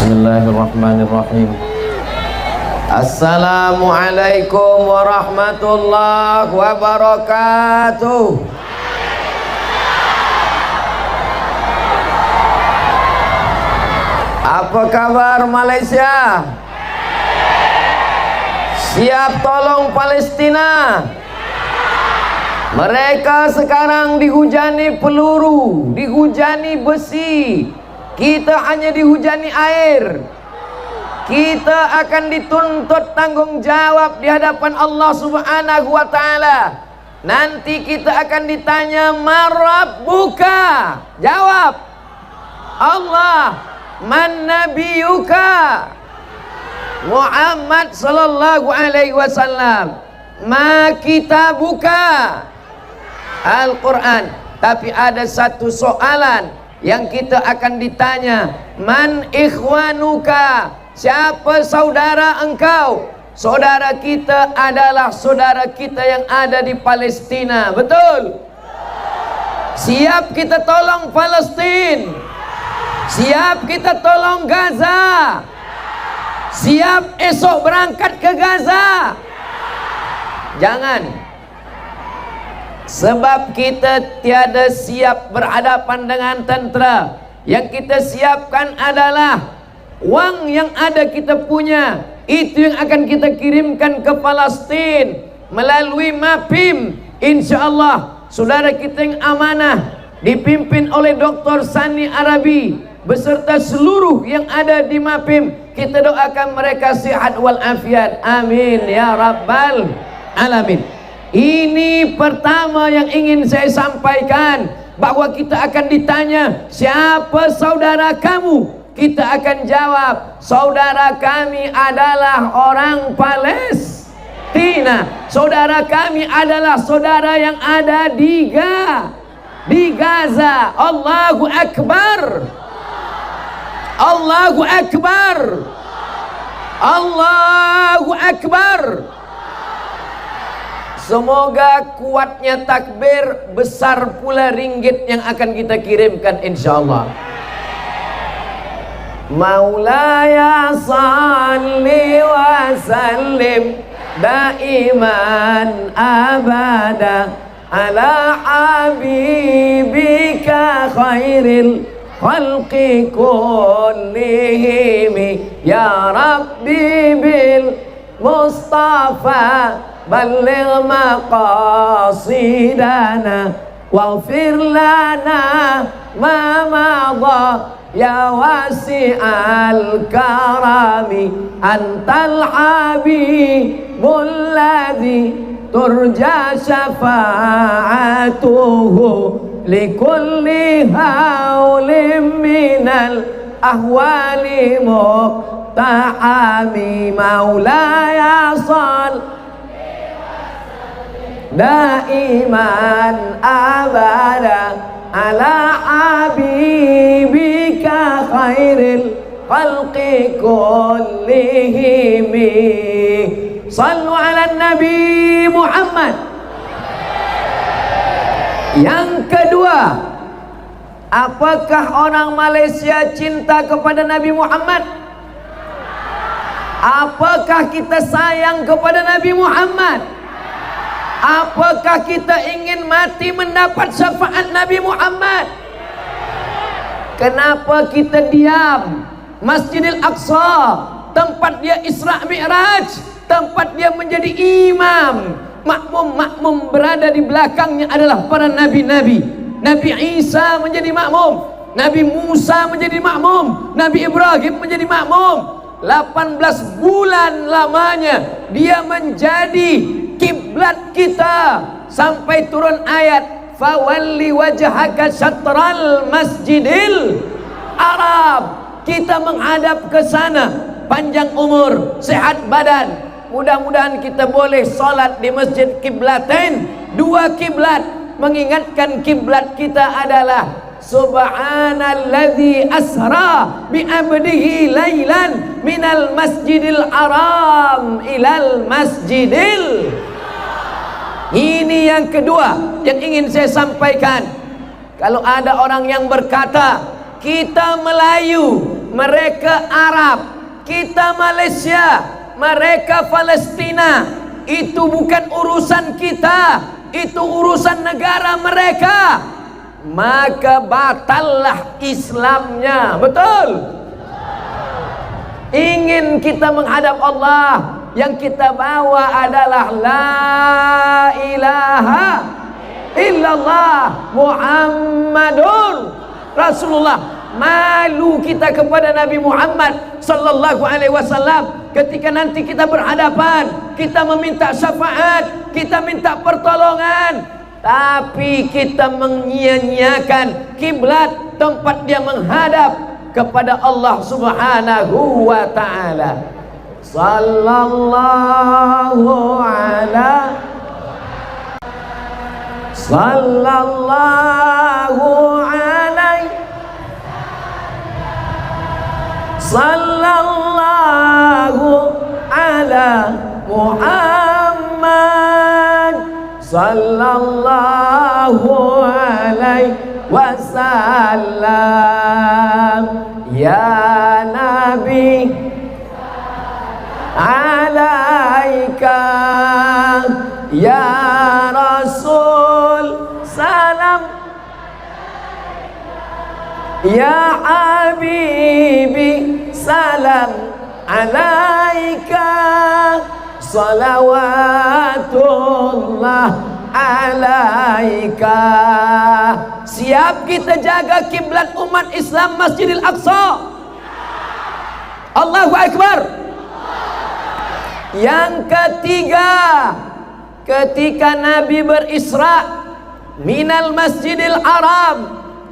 Bismillahirrahmanirrahim. Assalamualaikum warahmatullahi wabarakatuh. Apa kabar Malaysia? Siap tolong Palestina? Mereka sekarang dihujani peluru, dihujani besi. Kita hanya dihujani air. Kita akan dituntut tanggung jawab di hadapan Allah Subhanahu wa Ta'ala. Nanti kita akan ditanya, "Marabbuka?" Jawab, Allah. "Man nabiyuka?" Muhammad sallallahu alaihi wasallam. "Ma kitabuka?" Al-Quran. Tapi ada satu soalan yang kita akan ditanya, "Man ikhwanuka?" Siapa saudara engkau? Saudara kita adalah saudara kita yang ada di Palestina. Betul? Siap kita tolong Palestina? Siap kita tolong Gaza? Siap esok berangkat ke Gaza? Jangan. Sebab kita tiada siap berhadapan dengan tentera. Yang kita siapkan adalah wang yang ada kita punya. Itu yang akan kita kirimkan ke Palestin melalui MAPIM. InsyaAllah saudara kita yang amanah dipimpin oleh Dr. Sani Arabi beserta seluruh yang ada di MAPIM. Kita doakan mereka sihat walafiat. Amin ya rabbal alamin. Ini pertama yang ingin saya sampaikan, bahwa kita akan ditanya, siapa saudara kamu? Kita akan jawab, saudara kami adalah orang Palestina. Saudara kami adalah saudara yang ada di Gaza. Allahu Akbar. Allahu Akbar. Allahu Akbar. Semoga kuatnya takbir, besar pula ringgit yang akan kita kirimkan insyaallah. Maulaya salli wa sallim daiman abada ala habibika khairil khalqi kullihim ya rabbi bil Mustafa balligh maqasidana waghfir lana ma madha ya wasi'al karami antal habibul ladzi turja syafa'atuhu likulli hawlim minal ahwali muqtahami maulaya sal daiman abada ala habibika khairil khalqi kullihim. Sallu ala Nabi Muhammad. Yang kedua, apakah orang Malaysia cinta kepada Nabi Muhammad? Apakah kita sayang kepada Nabi Muhammad? Apakah kita ingin mati mendapat syafaat Nabi Muhammad? Kenapa kita diam? Masjidil Aqsa, tempat dia Isra Mi'raj, tempat dia menjadi imam. Makmum-makmum berada di belakangnya adalah para nabi-nabi. Nabi Isa menjadi makmum, Nabi Musa menjadi makmum, Nabi Ibrahim menjadi makmum. 18 bulan lamanya dia menjadi kiblat kita sampai turun ayat fawalli wajhaka syatral masjidil Arab. Kita menghadap ke sana, panjang umur, sehat badan. Mudah-mudahan kita boleh salat di masjid kiblatain, dua kiblat, mengingatkan kiblat kita adalah Subhanalladzi asra bi abdihi lailan minal masjidil haram ilal masjidil. Ini yang kedua yang ingin saya sampaikan. Kalau ada orang yang berkata kita Melayu, mereka Arab, kita Malaysia, mereka Palestina. Itu bukan urusan kita, itu urusan negara mereka. Maka batallah Islamnya. Betul? Ingin kita menghadap Allah, yang kita bawa adalah la ilaha illallah Muhammadun Rasulullah. Malu kita kepada Nabi Muhammad sallallahu alaihi wasallam ketika nanti kita berhadapan, kita meminta syafaat, kita minta pertolongan, tapi kita menyia-nyiakan kiblat tempat dia menghadap kepada Allah Subhanahu wa taala. Sallallahu alaihi sallallahu ala Muhammad sallallahu alaihi wasallam. Ya Nabi alaika, ya Rasul salam, ya Habibi salam alaika, salawatullah alaika. Siap kita jaga kiblat umat Islam Masjidil Aqsa. Allahu Akbar. Yang ketiga, ketika Nabi berisra minal Masjidil Haram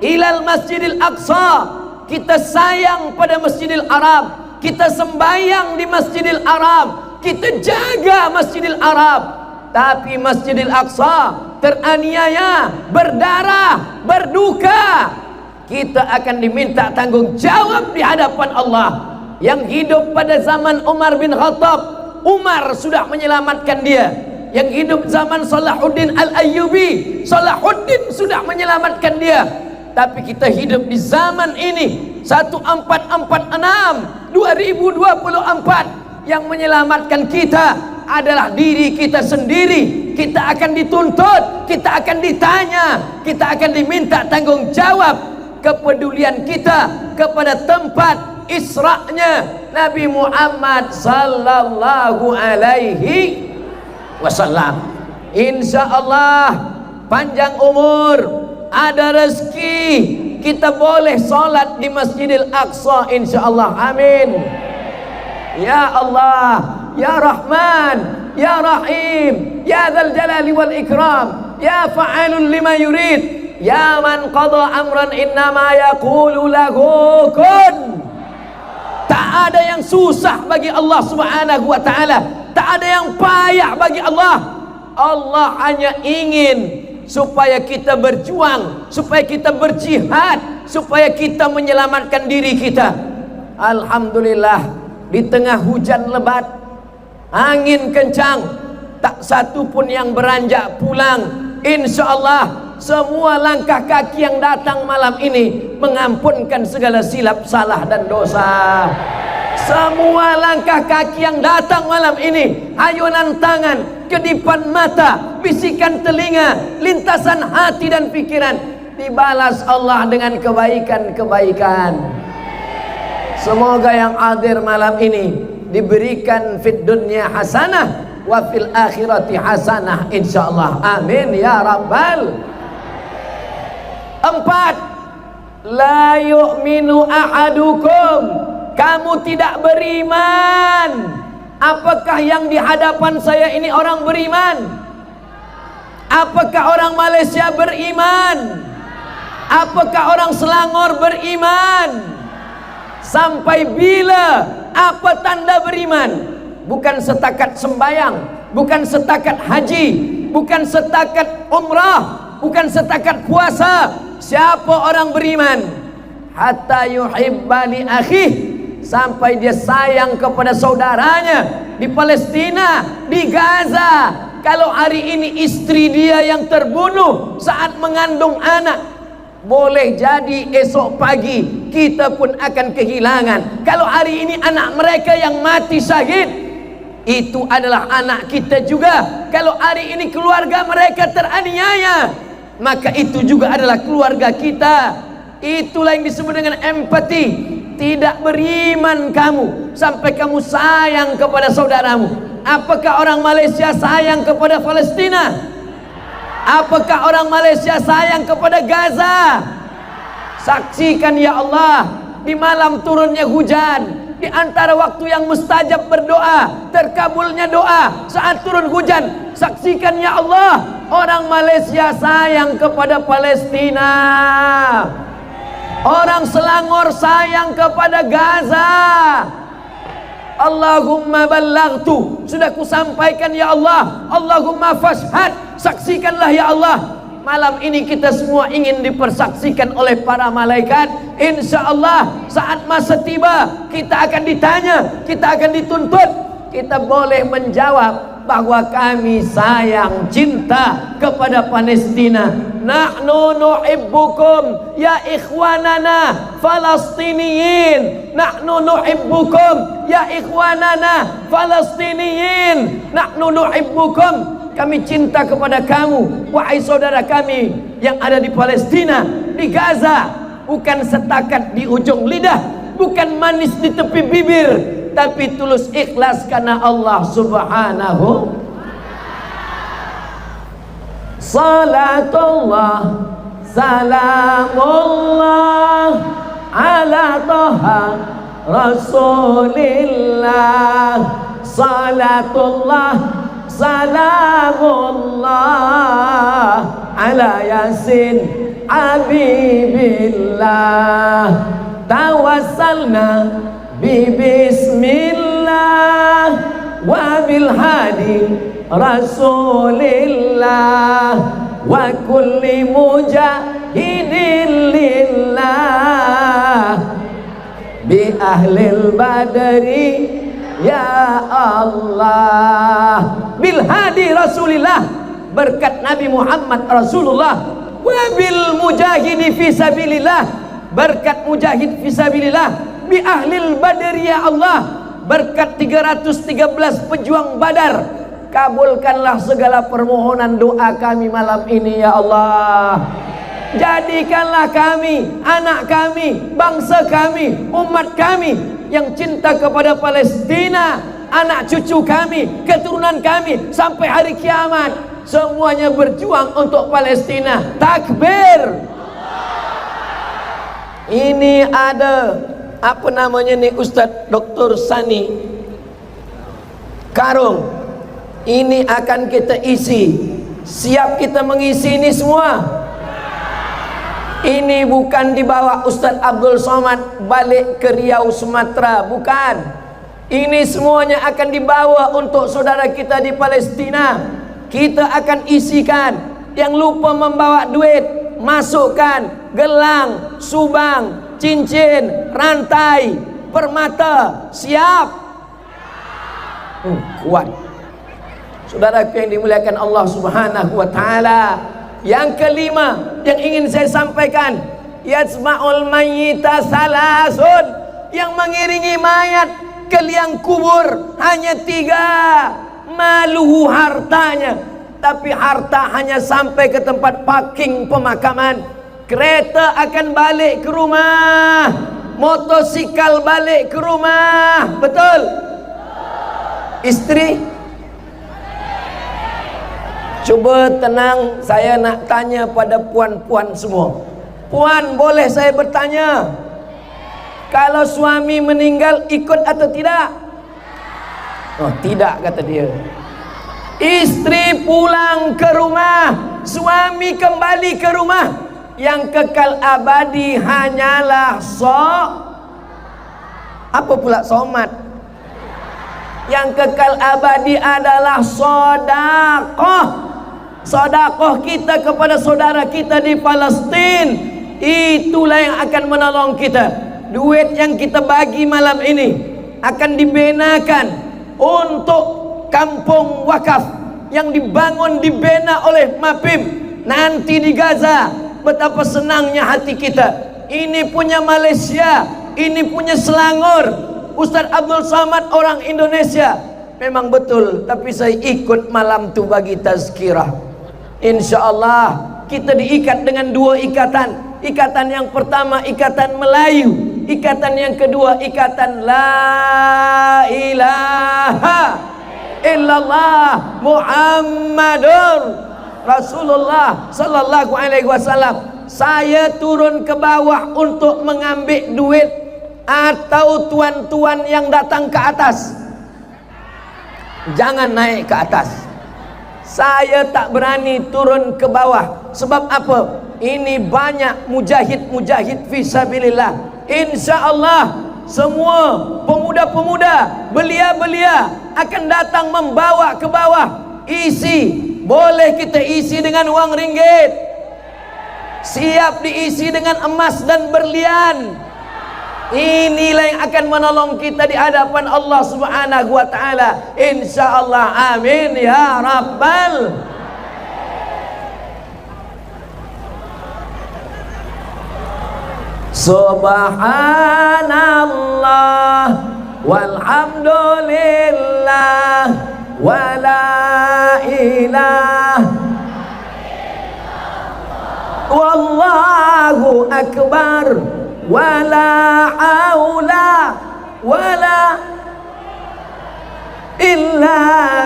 ilal Masjidil Aqsa, kita sayang pada Masjidil Haram, kita sembahyang di Masjidil Haram, kita jaga Masjidil Haram. Tapi Masjidil Aqsa teraniaya, berdarah, berduka. Kita akan diminta tanggung jawab di hadapan Allah. Yang hidup pada zaman Umar bin Khattab, Umar sudah menyelamatkan dia. Yang hidup zaman Salahuddin Al-Ayyubi, Salahuddin sudah menyelamatkan dia. Tapi kita hidup di zaman ini 1446 2024, yang menyelamatkan kita adalah diri kita sendiri. Kita akan dituntut, kita akan ditanya, kita akan diminta tanggung jawab kepedulian kita kepada tempat Isra'nya Nabi Muhammad sallallahu alaihi wasallam. Insyaallah panjang umur, ada rezeki, kita boleh solat di Masjidil Aqsa insyaallah. Amin. Ya Allah, ya Rahman, ya Rahim, ya Dzal Jalali wal Ikram, ya Fa'alun lima yurid, ya man qada amran innama yaqulu lahu kun. Tak ada yang susah bagi Allah Subhanahu wa taala, tak ada yang payah bagi Allah. Allah hanya ingin supaya kita berjuang, supaya kita berjihad, supaya kita menyelamatkan diri kita. Alhamdulillah, di tengah hujan lebat, angin kencang, tak satu pun yang beranjak pulang. InsyaAllah semua langkah kaki yang datang malam ini mengampunkan segala silap, salah dan dosa. Semua langkah kaki yang datang malam ini, ayunan tangan, kedipan mata, bisikan telinga, lintasan hati dan pikiran, dibalas Allah dengan kebaikan-kebaikan. Semoga yang hadir malam ini diberikan fid dunya hasanah wa fil akhirati hasanah insyaallah. Amin ya rabbal. 4. La yu'minu ahadukum, kamu tidak beriman. Apakah yang di hadapan saya ini orang beriman? Apakah orang Malaysia beriman? Apakah orang Selangor beriman? Sampai bila? Apa tanda beriman? Bukan setakat sembayang, bukan setakat haji, bukan setakat umrah, bukan setakat puasa. Siapa orang beriman? Hatta yuhibba li akhih, sampai dia sayang kepada saudaranya di Palestina, di Gaza. Kalau hari ini istri dia yang terbunuh saat mengandung anak, boleh jadi esok pagi kita pun akan kehilangan. Kalau hari ini anak mereka yang mati syahid, itu adalah anak kita juga. Kalau hari ini keluarga mereka teraniaya, maka itu juga adalah keluarga kita. Itulah yang disebut dengan empati. Tidak beriman kamu sampai kamu sayang kepada saudaramu. Apakah orang Malaysia sayang kepada Palestina? Apakah orang Malaysia sayang kepada Gaza? Saksikan ya Allah, di malam turunnya hujan, di antara waktu yang mustajab berdoa, terkabulnya doa saat turun hujan. Saksikan ya Allah, orang Malaysia sayang kepada Palestina. Orang Selangor sayang kepada Gaza. Allahumma ballaghtu, sudah kusampaikan ya Allah. Allahumma fashhad, saksikanlah ya Allah. Malam ini kita semua ingin dipersaksikan oleh para malaikat. Insya Allah saat masa tiba kita akan ditanya, kita akan dituntut. Kita boleh menjawab bahwa kami sayang, cinta kepada Palestina. Nahnu nuhibbukum ya ikhwanana Falastiniyin. Nahnu nuhibbukum ya ikhwanana Falastiniyin. Nahnu nuhibbukum, kami cinta kepada kamu, wahai saudara kami yang ada di Palestina, di Gaza. Bukan setakat di ujung lidah, bukan manis di tepi bibir, tapi tulus ikhlas karena Allah Subhanahu. Salatullah salamullah ala Taha Rasulillah. Salatullah salamullah ala Yasin Habibillah. Tawassalna bismillah wa bil hadi Rasulillah wa kulli mujahidin lillah bi ahlil badri ya Allah. Bil hadi Rasulillah, berkat Nabi Muhammad Rasulullah. Wa bil mujahidi fisabilillah, berkat mujahid fisabilillah. Bi ahlil badri ya Allah, berkat 313 pejuang Badar. Kabulkanlah segala permohonan doa kami malam ini ya Allah. Jadikanlah kami, anak kami, bangsa kami, umat kami yang cinta kepada Palestina, anak cucu kami, keturunan kami sampai hari kiamat, semuanya berjuang untuk Palestina. Takbir. Ini ada apa namanya nih, Ustadz Dr. Sani Karung. Ini akan kita isi. Siap kita mengisi ini semua? Ini bukan dibawa Ustadz Abdul Somad balik ke Riau Sumatera, bukan. Ini semuanya akan dibawa untuk saudara kita di Palestina. Kita akan isikan. Yang lupa membawa duit, masukkan gelang, subang, cincin, rantai, permata. Siap? Kuat. Saudaraku yang dimuliakan Allah Subhanahu wa ta'ala. Yang kelima yang ingin saya sampaikan, yasma'ul mayyita salasun, yang mengiringi mayat ke liang kubur hanya 3. Maluhu, hartanya, tapi harta hanya sampai ke tempat parking pemakaman. Kereta akan balik ke rumah, motosikal balik ke rumah. Betul? Istri, coba tenang, saya nak tanya pada puan-puan semua. Puan, boleh saya bertanya? Kalau suami meninggal ikut atau tidak? Oh, tidak, kata dia. Istri pulang ke rumah, suami kembali ke rumah. Yang kekal abadi hanyalah apa pula somat? Yang kekal abadi adalah sedekah. Sedekah kita kepada saudara kita di Palestina, itulah yang akan menolong kita. Duit yang kita bagi malam ini akan dibenakan untuk kampung wakaf yang dibangun, dibina oleh MAPIM. Nanti di Gaza, betapa senangnya hati kita. Ini punya Malaysia, ini punya Selangor. Ustaz Abdul Samad orang Indonesia. Memang betul, tapi saya ikut malam tu bagi tazkirah. InsyaAllah kita diikat dengan dua ikatan. Ikatan yang pertama ikatan Melayu, ikatan yang kedua ikatan La ilaha illallah Muhammadur Rasulullah sallallahu alaihi wasallam. Saya turun ke bawah untuk mengambil duit atau tuan-tuan yang datang ke atas. Jangan naik ke atas. Saya tak berani turun ke bawah. Sebab apa? Ini banyak mujahid-mujahid fisabilillah. InsyaAllah semua pemuda-pemuda, belia-belia akan datang membawa ke bawah. Isi, boleh kita isi dengan wang ringgit, siap diisi dengan emas dan berlian. Inilah yang akan menolong kita di hadapan Allah Subhanahu wa taala. Insyaallah, amin ya rabbal. Subhanallah walhamdulillah wala ilaha wallahu akbar wala haula wala illa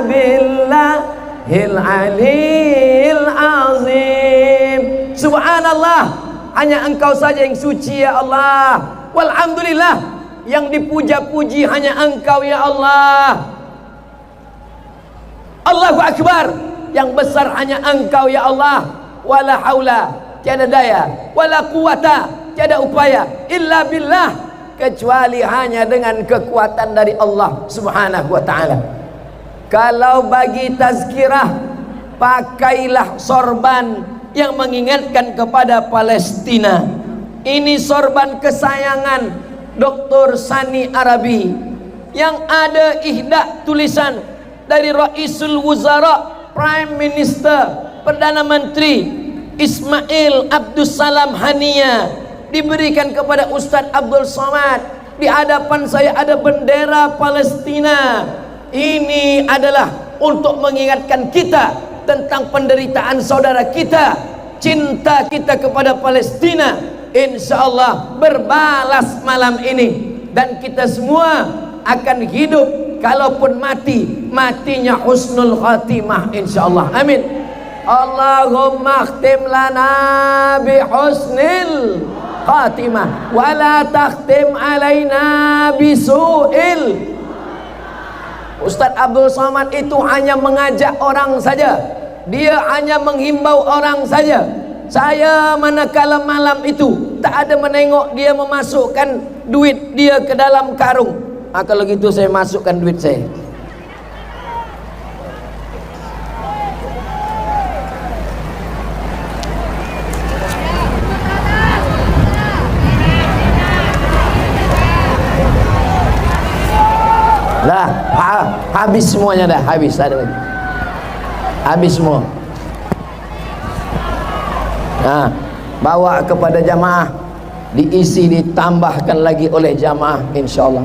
billahil aliyil azim. Subhanallah, hanya Engkau saja yang suci ya Allah. Walhamdulillah, yang dipuja-puji hanya Engkau ya Allah. Allahu akbar, yang besar hanya Engkau ya Allah. Wala haula, tiada daya, wala quwata, tiada upaya, illa billah, kecuali hanya dengan kekuatan dari Allah Subhanahu wa ta'ala. Kalau bagi tazkirah, pakailah sorban yang mengingatkan kepada Palestina. Ini sorban kesayangan Dr. Sani Arabi, yang ada ihda tulisan dari Raisul Wuzara, Prime Minister, Perdana Menteri Ismail Abdus Salam Hania, diberikan kepada Ustaz Abdul Samad. Di hadapan saya ada bendera Palestina. Ini adalah untuk mengingatkan kita tentang penderitaan saudara kita, cinta kita kepada Palestina. InsyaAllah berbalas malam ini, dan kita semua akan hidup. Kalaupun mati, matinya husnul khatimah insyaallah. Amin. Allahumma khtim lana bi husnil khatimah wa la takhtim alaina bi su'il. Ustaz Abdul Samad itu hanya mengajak orang saja, dia hanya menghimbau orang saja. Saya manakala malam itu tak ada menengok dia memasukkan duit dia ke dalam karung. Kalau gitu saya masukkan duit saya. Lah, habis semuanya dah, habis, ada lagi. Habis semua. Nah, bawa kepada jamaah, diisi, ditambahkan lagi oleh jamaah insyaallah.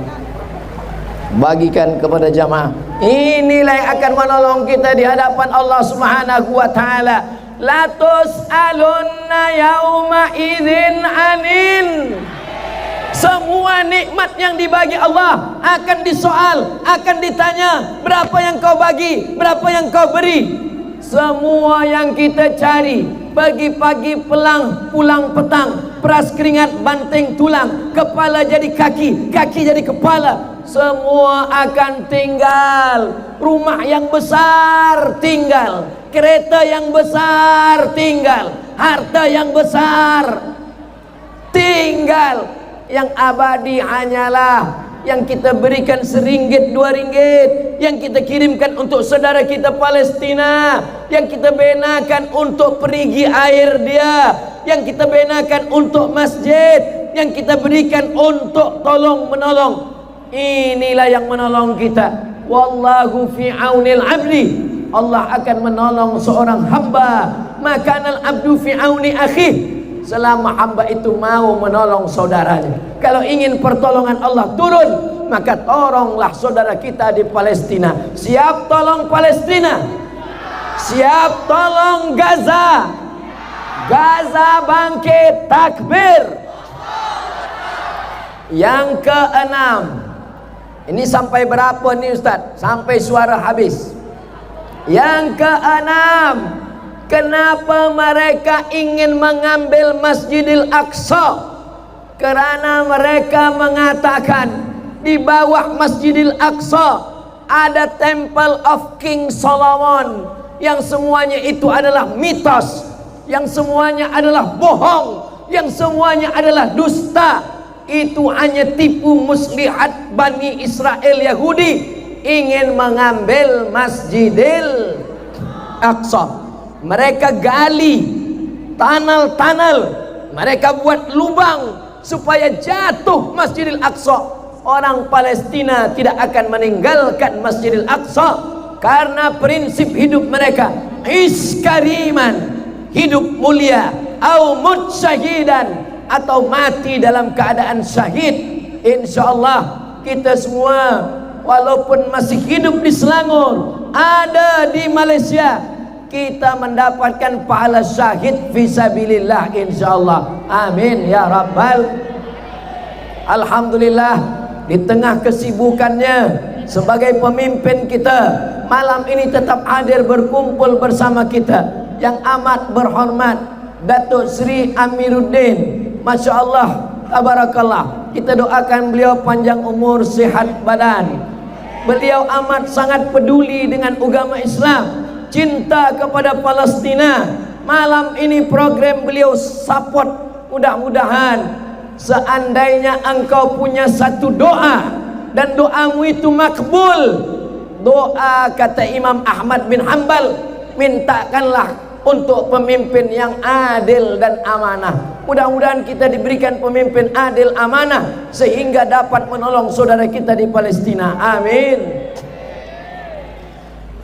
Bagikan kepada jamaah. Inilah yang akan menolong kita di hadapan Allah Subhanahu wa taala. La tus'alunna yauma idzin anin. Semua nikmat yang dibagi Allah akan disoal, akan ditanya, berapa yang kau bagi, berapa yang kau beri. Semua yang kita cari, pagi-pagi pelang, pulang petang, peras keringat, banting tulang, kepala jadi kaki, kaki jadi kepala, semua akan tinggal. Rumah yang besar tinggal, kereta yang besar tinggal, harta yang besar tinggal. Yang abadi hanyalah yang kita berikan RM1, RM2, yang kita kirimkan untuk saudara kita Palestina, yang kita benakan untuk perigi air dia, yang kita benakan untuk masjid, yang kita berikan untuk tolong menolong. Inilah yang menolong kita. Wallahu fi aunil abdi. Allah akan menolong seorang hamba. Makanal abdu fi auni akhih. selama hamba itu mau menolong saudaranya. Kalau ingin pertolongan Allah turun, maka tolonglah saudara kita di Palestina. Siap tolong Palestina? Siap tolong Gaza? Gaza bangkit, takbir. Yang keenam, ini sampai berapa nih Ustaz? Sampai suara habis. Yang keenam, kenapa mereka ingin mengambil Masjidil Aqsa? Karena mereka mengatakan di bawah Masjidil Aqsa ada Temple of King Solomon, yang semuanya itu adalah mitos, yang semuanya adalah bohong, yang semuanya adalah dusta. Itu hanya tipu muslihat Bani Israel Yahudi ingin mengambil Masjidil Aqsa. Mereka gali tunnel, mereka buat lubang supaya jatuh Masjidil Aqsa. Orang Palestina tidak akan meninggalkan Masjidil Aqsa karena prinsip hidup mereka iskariman, hidup mulia, au mut syahidan, atau mati dalam keadaan syahid. Insyaallah kita semua walaupun masih hidup di Selangor, ada di Malaysia, kita mendapatkan pahala syahid fisabilillah insyaallah. Amin ya rabbal. Alhamdulillah, di tengah kesibukannya sebagai pemimpin kita, malam ini tetap hadir berkumpul bersama kita yang amat berhormat Datuk Seri Amiruddin. Masya Allah, tabarakallah. Kita doakan beliau panjang umur, sehat badan. Beliau amat sangat peduli dengan agama Islam, cinta kepada Palestina. Malam ini program beliau support. Mudah-mudahan seandainya engkau punya satu doa dan doamu itu makbul, doa kata Imam Ahmad bin Hanbal, mintakanlah untuk pemimpin yang adil dan amanah. Mudah-mudahan kita diberikan pemimpin adil amanah sehingga dapat menolong saudara kita di Palestina. Amin.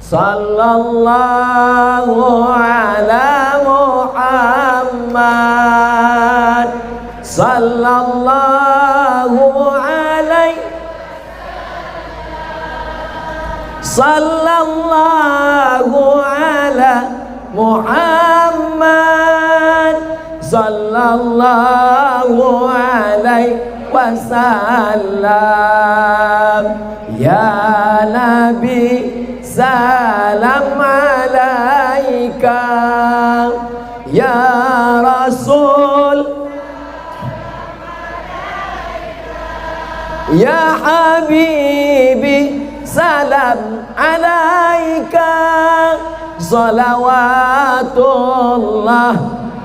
Sallallahu ala Muhammad, sallallahu alaihi, sallallahu ala Muhammad, sallallahu alaihi wasallam. Ya Nabi, salam alaika. Ya Rasul, ya Habibi, salam alaika. Salawatullah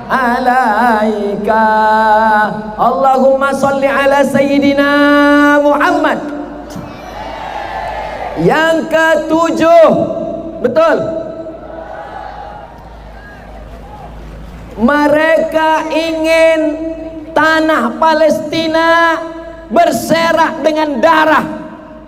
alaika. Allahumma salli ala Sayyidina Muhammad. Yang ketujuh, betul, mereka ingin tanah Palestina berserak dengan darah.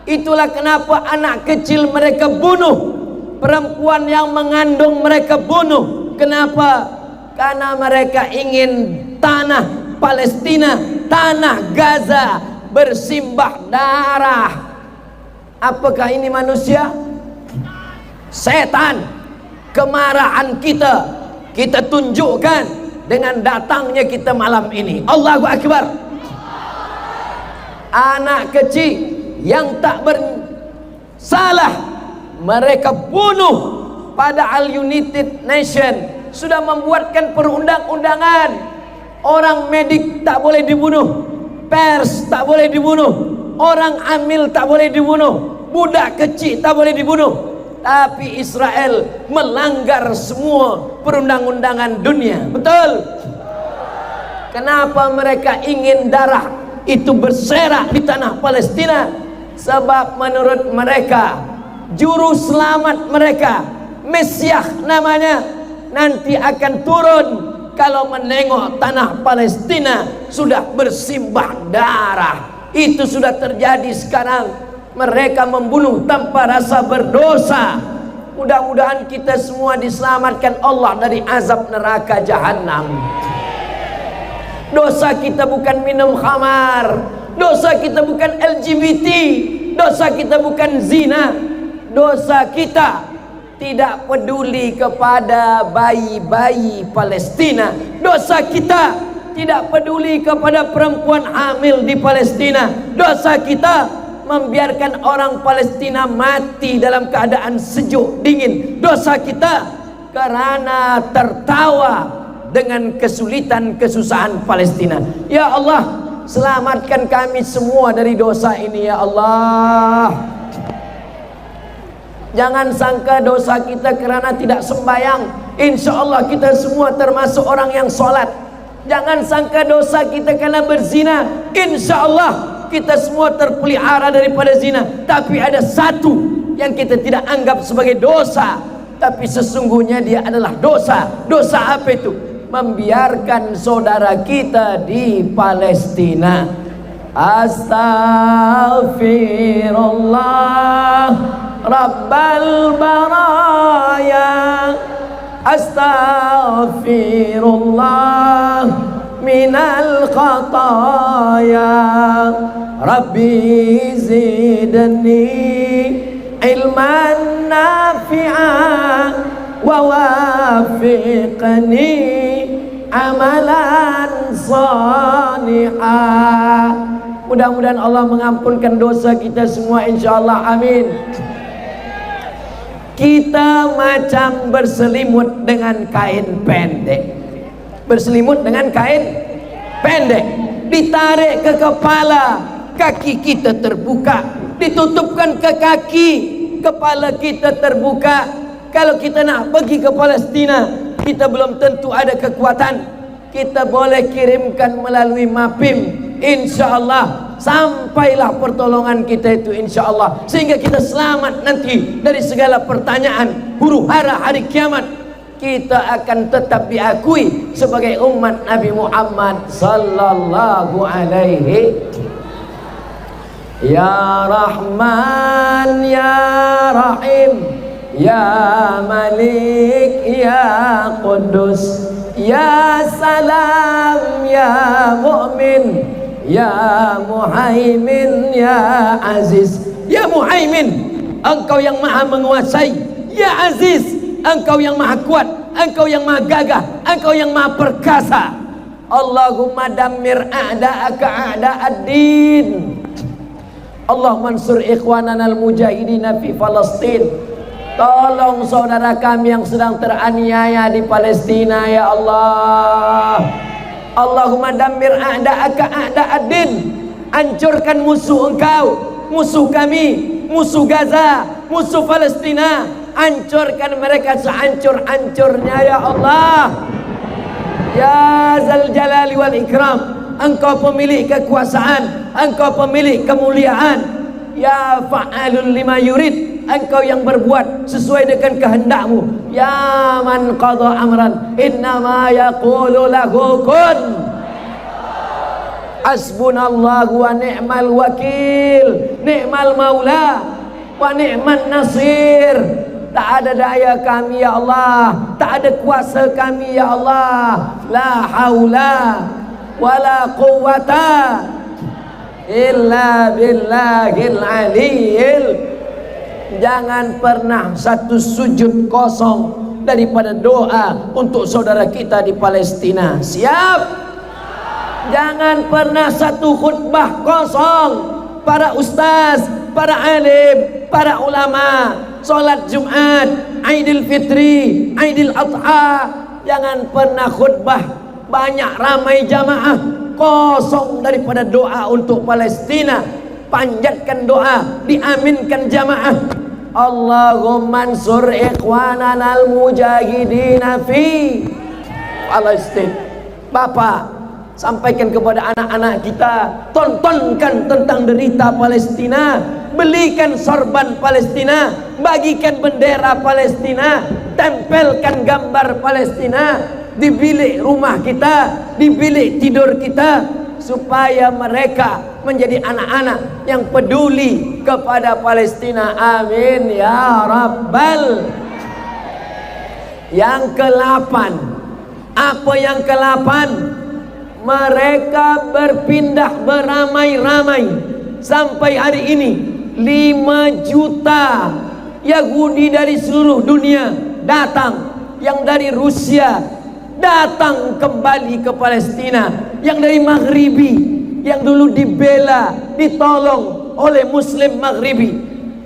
Itulah kenapa anak kecil mereka bunuh, perempuan yang mengandung mereka bunuh. Kenapa? Karena mereka ingin tanah Palestina, tanah Gaza bersimbah darah. Apakah ini manusia? Setan. Kemarahan kita tunjukkan dengan datangnya kita malam ini. Allahu Akbar. Anak kecil yang tak bersalah mereka bunuh. Padahal United Nation sudah membuatkan perundang-undangan, orang medik tak boleh dibunuh, pers tak boleh dibunuh, orang hamil tak boleh dibunuh, budak kecil tak boleh dibunuh. Tapi Israel melanggar semua perundang-undangan dunia. Betul? Kenapa mereka ingin darah itu berserak di tanah Palestina? Sebab menurut mereka juru selamat mereka, Mesias namanya, nanti akan turun kalau menengok tanah Palestina sudah bersimbah darah. Itu sudah terjadi sekarang. Mereka membunuh tanpa rasa berdosa. Mudah-mudahan kita semua diselamatkan Allah dari azab neraka jahanam. Dosa kita bukan minum khamar, dosa kita bukan LGBT, dosa kita bukan zina, dosa kita tidak peduli kepada bayi-bayi Palestina, dosa kita tidak peduli kepada perempuan hamil di Palestina, dosa kita membiarkan orang Palestina mati dalam keadaan sejuk dingin, dosa kita karena tertawa dengan kesulitan kesusahan Palestina. Ya Allah, selamatkan kami semua dari dosa ini ya Allah. Jangan sangka dosa kita karena tidak sembahyang, insya Allah kita semua termasuk orang yang sholat. Jangan sangka dosa kita karena berzina, insya Allah kita semua terpelihara daripada zina. Tapi ada satu yang kita tidak anggap sebagai dosa, tapi sesungguhnya dia adalah dosa. Dosa apa itu? Membiarkan saudara kita di Palestina. Astaghfirullah Rabbal baraya, astaghfirullah minal khataya, Rabbi zidni ilman nafi'an wa wafiqni amalan salihah. Mudah-mudahan Allah mengampunkan dosa kita semua, insyaallah, amin. Kita macam berselimut dengan kain pendek. Berselimut dengan kain pendek, ditarik ke kepala, kaki kita terbuka, ditutupkan ke kaki, kepala kita terbuka. Kalau kita nak pergi ke Palestina, kita belum tentu ada kekuatan, kita boleh kirimkan melalui MAPIM, insyaallah sampailah pertolongan kita itu, insyaallah, sehingga kita selamat nanti dari segala pertanyaan huru hara hari kiamat. Kita akan tetap diakui sebagai umat Nabi Muhammad sallallahu alaihi. Ya Rahman ya Rahim, ya Malik ya Qudus, ya Salam ya Mu'min, ya Muhaimin ya Aziz. Ya Muhaimin, Engkau yang maha menguasai. Ya Aziz, Engkau yang maha kuat, Engkau yang maha gagah, Engkau yang maha perkasa. Allahumma dammir a'da'aka a'da'ad-din. Allah mansur ikhwanana al-mujahidina fi Palestin. Tolong saudara kami yang sedang teraniaya di Palestina ya Allah. Allahumma dammir a'da'aka a'da'ad-din. Hancurkan musuh Engkau, musuh kami, musuh Gaza, musuh Palestina. Hancurkan mereka sehancur-hancurnya ya Allah. Ya Zal Jalali wal Ikram, Engkau pemilik kekuasaan, Engkau pemilik kemuliaan. Ya Fa'alul lima yurid, Engkau yang berbuat sesuai dengan kehendak-Mu. Ya man qadha amran innama yaqulu lahu kun. Hasbunallahu wa ni'mal wakil, ni'mal maula wa ni'man nasir. Tak ada daya kami ya Allah, tak ada kuasa kami ya Allah. La haula wala quwwata illa billahil aliyil. Jangan pernah satu sujud kosong daripada doa untuk saudara kita di Palestina. Siap? Jangan pernah satu khutbah kosong. Para ustaz, para alim, para ulama, solat Jumat, Aidil Fitri, Aidil Adha, jangan pernah khutbah banyak ramai jamaah kosong daripada doa untuk Palestina. Panjatkan doa, diaminkan jamaah. Allahumma ansur ikhwanana al-mujahidina fi Palestin. Bapak, sampaikan kepada anak-anak kita, tontonkan tentang derita Palestina, belikan sorban Palestina, bagikan bendera Palestina, tempelkan gambar Palestina di bilik rumah kita, di bilik tidur kita, supaya mereka menjadi anak-anak yang peduli kepada Palestina. Amin ya Rabbal. Yang ke-8, apa yang ke-8? mereka berpindah beramai-ramai. Sampai hari ini 5 juta Yahudi dari seluruh dunia datang. Yang dari Rusia datang kembali ke Palestina, yang dari Maghribi, yang dulu dibela, ditolong oleh Muslim Maghribi.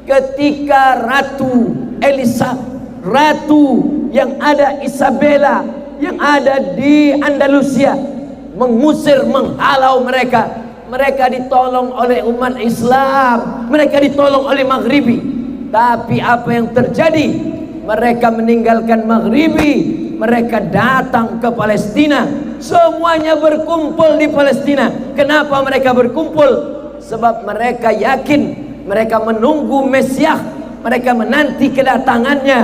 Ketika Ratu Elizabeth, Ratu yang ada Isabella, yang ada di Andalusia, mengusir, menghalau mereka, mereka ditolong oleh umat Islam, mereka ditolong oleh Maghribi. Tapi apa yang terjadi? Mereka meninggalkan Maghribi, mereka datang ke Palestina. Semuanya berkumpul di Palestina. Kenapa mereka berkumpul? Sebab mereka yakin, mereka menunggu Mesias, mereka menanti kedatangannya.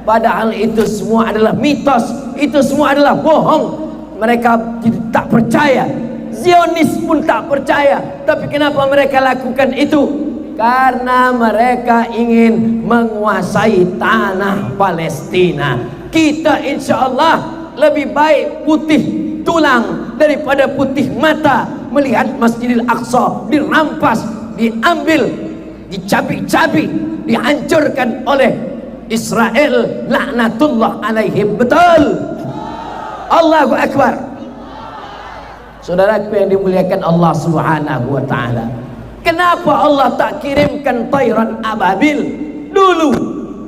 Padahal itu semua adalah mitos, itu semua adalah bohong. Mereka tak percaya, Zionis pun tak percaya. Tapi kenapa mereka lakukan itu? Karena mereka ingin menguasai tanah Palestina. Kita insya Allah lebih baik putih tulang daripada putih mata melihat Masjidil Aqsa dirampas, diambil, dicabik-cabik, dihancurkan oleh Israel laknatullah alaihim. Betul. Allahu Akbar. Saudaraku yang dimuliakan Allah Subhanahu wa taala, kenapa Allah tak kirimkan tayran ababil dulu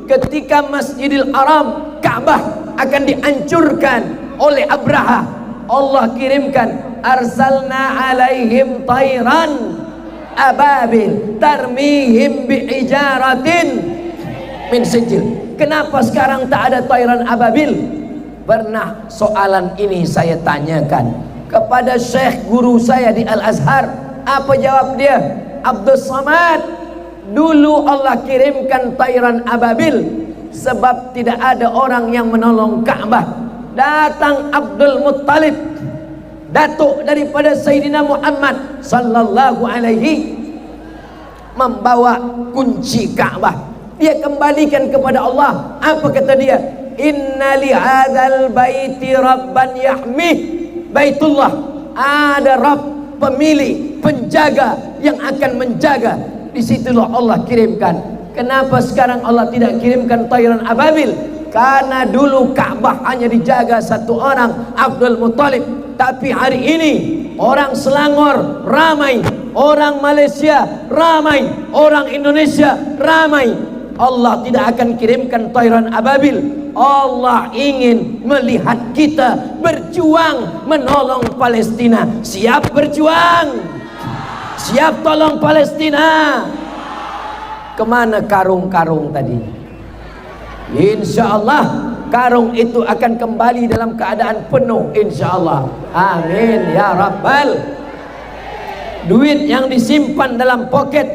ketika Masjidil Haram, Ka'bah akan dihancurkan oleh Abraha? Allah kirimkan, arsalna alaihim tayran ababil tarmihim bi'ijaratin min sijil. Kenapa sekarang tak ada tayran ababil? Pernah soalan ini saya tanyakan kepada Syekh guru saya di Al-Azhar. Apa jawab dia? Abdul Samad, dulu Allah kirimkan tayran ababil sebab tidak ada orang yang menolong Ka'bah. Datang Abdul Muttalib, datuk daripada Sayyidina Muhammad sallallahu alaihi, membawa kunci Ka'bah. Dia kembalikan kepada Allah. Apa kata dia? Inna li hadzal baiti rabban yahmih. Baitullah, ada Rabb, pemilik, penjaga yang akan menjaga. Disitulah Allah kirimkan. Kenapa sekarang Allah tidak kirimkan tayran ababil? Karena dulu Ka'bah hanya dijaga satu orang, Abdul Muttalib. Tapi hari ini orang Selangor ramai, orang Malaysia ramai, orang Indonesia ramai. Allah tidak akan kirimkan tayran ababil. Allah ingin melihat kita berjuang menolong Palestina. Siap berjuang? Siap tolong Palestina? Kemana karung-karung tadi? Insya Allah karung itu akan kembali dalam keadaan penuh, insya Allah. Amin ya Rabbal. Duit yang disimpan dalam poket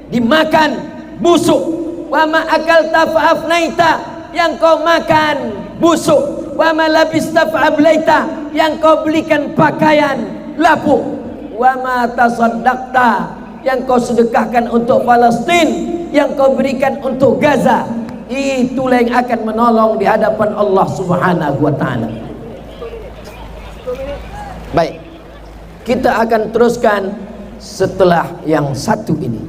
dimakan busuk. Wa ma akalta fa afnaita, yang kau makan busuk. Wa ma labista fa ablaita, yang kau belikan pakaian lapuk. Wa ma tasaddaqta, yang kau sedekahkan untuk Palestin, yang kau berikan untuk Gaza. Itulah yang akan menolong di hadapan Allah Subhanahu wa taala. Baik, kita akan teruskan setelah yang satu ini.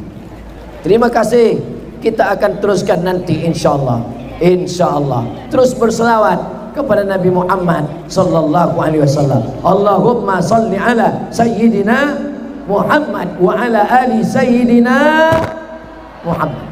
Terima kasih. Kita akan teruskan nanti insyaallah. Insyaallah. Terus berselawat kepada Nabi Muhammad sallallahu alaihi wasallam. Allahumma salli ala sayyidina Muhammad wa ala ali sayyidina Muhammad.